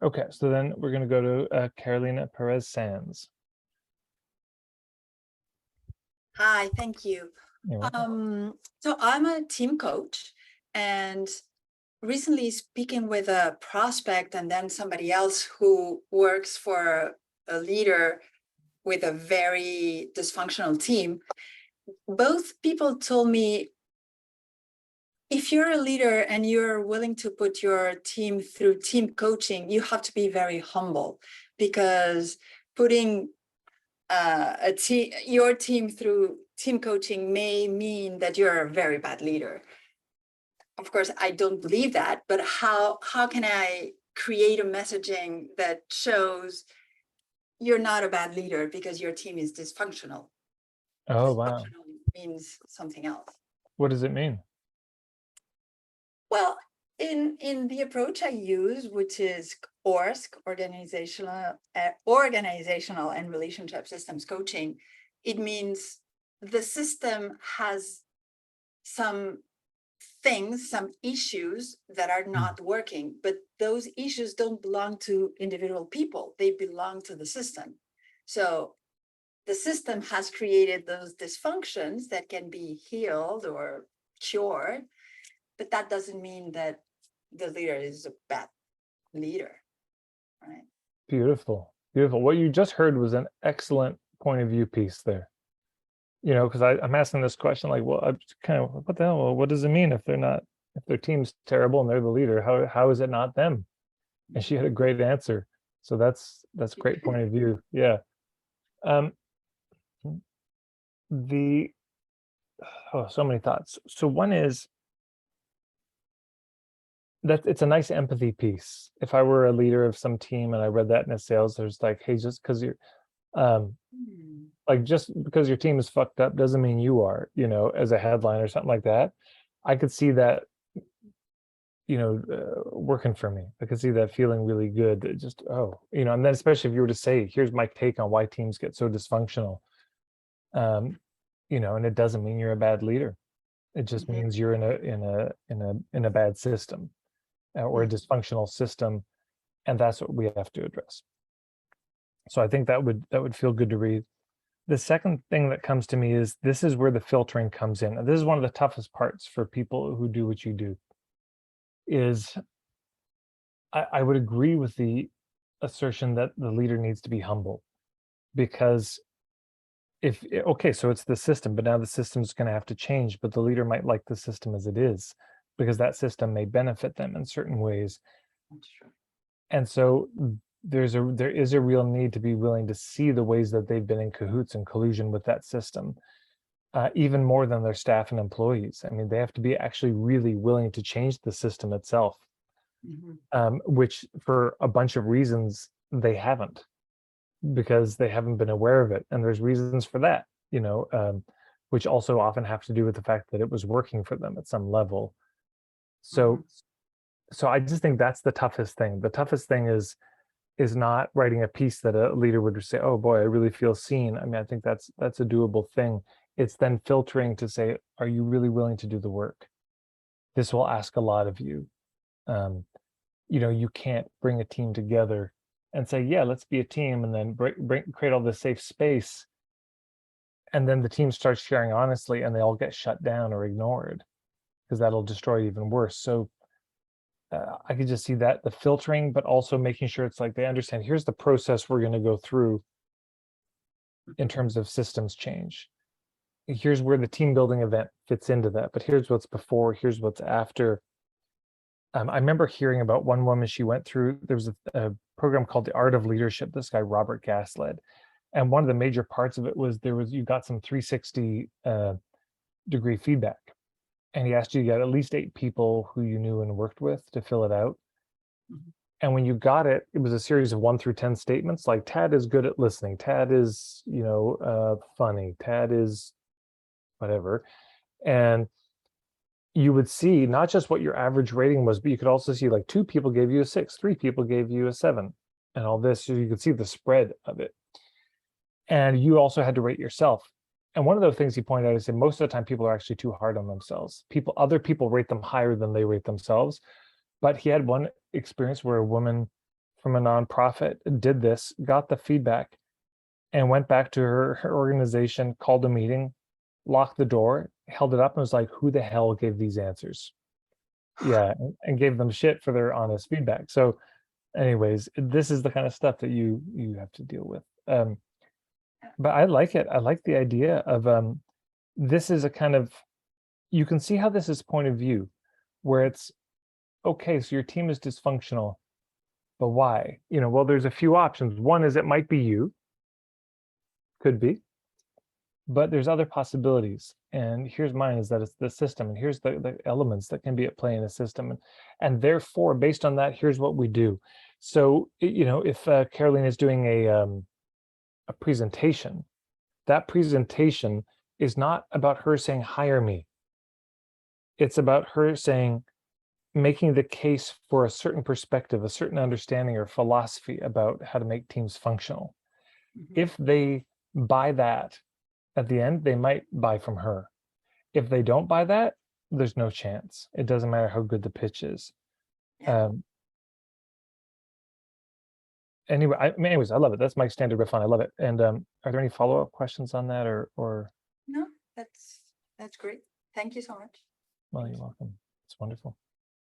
Okay, so then we're going to go to Carolina Perez Sands. Hi, thank you. You're welcome. So I'm a team coach, and recently speaking with a prospect and then somebody else who works for a leader with a very dysfunctional team, both people told me, if you're a leader and you're willing to put your team through team coaching, you have to be very humble, because putting your team through team coaching may mean that you're a very bad leader. Of course, I don't believe that, but how can I create a messaging that shows you're not a bad leader because your team is dysfunctional? Oh, wow. Dysfunctional means something else. What does it mean? Well, in the approach I use, which is ORSC, organizational and relationship systems coaching, it means the system has some things, some issues that are not working, but those issues don't belong to individual people, they belong to the system. So the system has created those dysfunctions that can be healed or cured, but that doesn't mean that the leader is a bad leader, right? Beautiful, beautiful. What you just heard was an excellent point of view piece there. You know, because I'm asking this question like, well, I'm kind of, what the hell? Well, what does it mean if their team's terrible and they're the leader? How is it not them? And she had a great answer. So that's great point of view. Yeah. Um, the so many thoughts. So one is that it's a nice empathy piece. If I were a leader of some team and I read that in a sales, there's like, hey, just because you're like, just because your team is fucked up doesn't mean you are, you know, as a headline or something like that. I could see that, you know, working for me. I could see that feeling really good. That just, oh, you know, and then especially if you were to say, here's my take on why teams get so dysfunctional, you know, and it doesn't mean you're a bad leader. It just means you're in a bad system or a dysfunctional system, and that's what we have to address. So I think that would feel good to read. The second thing that comes to me is this is where the filtering comes in. And this is one of the toughest parts for people who do what you do. Is I would agree with the assertion that the leader needs to be humble, because okay, so it's the system, but now the system's going to have to change, but the leader might like the system as it is because that system may benefit them in certain ways. That's true. And so there is a real need to be willing to see the ways that they've been in cahoots and collusion with that system, even more than their staff and employees. I mean, they have to be actually really willing to change the system itself, which for a bunch of reasons they haven't, because they haven't been aware of it. And there's reasons for that, you know, which also often have to do with the fact that it was working for them at some level. So I just think that's the toughest thing. The toughest thing is not writing a piece that a leader would say, oh boy, I really feel seen. I mean, I think that's a doable thing. It's then filtering to say, are you really willing to do the work? This will ask a lot of you. You know, you can't bring a team together and say, yeah, let's be a team, and then create all this safe space. And then the team starts sharing honestly and they all get shut down or ignored, because that'll destroy it even worse. So I could just see that, the filtering, but also making sure it's like they understand, here's the process we're going to go through in terms of systems change. Here's where the team building event fits into that, but here's what's before, here's what's after. I remember hearing about one woman, she went through, there was a program called The Art of Leadership, this guy, Robert Gass, led. And one of the major parts of it was you got some 360 degree feedback. And he asked you to get at least 8 people who you knew and worked with to fill it out. And when you got it, it was a series of 1 through 10 statements, like Tad is good at listening, Tad is, you know, funny, Tad is whatever. And you would see not just what your average rating was, but you could also see like 2 people gave you a 6, 3 people gave you a 7, and all this. So you could see the spread of it. And you also had to rate yourself. And one of the things he pointed out is that most of the time people are actually too hard on themselves. Other people rate them higher than they rate themselves. But he had one experience where a woman from a nonprofit did this, got the feedback, and went back to her organization, called a meeting, locked the door, held it up, and was like, "Who the hell gave these answers?" Yeah, and gave them shit for their honest feedback. So, anyways, this is the kind of stuff that you have to deal with. But I like it. I like the idea of this is a kind of, you can see how this is point of view, where it's okay. So your team is dysfunctional, but why? Well, there's a few options. One is it might be you, could be, but there's other possibilities. And here's mine, is that it's the system, and here's the elements that can be at play in a system, and therefore, based on that, here's what we do. So if Caroline is doing a presentation, that presentation is not about her saying hire me. It's about her saying, making the case for a certain perspective, a certain understanding or philosophy about how to make teams functional. Mhm. If they buy that, at the end, they might buy from her. If they don't buy that, there's no chance. It doesn't matter how good the pitch is. Yeah. Anyways, I love it. That's my standard riff on. I love it. And are there any follow-up questions on that, or? No, that's great. Thank you so much. Well, you're welcome. It's wonderful.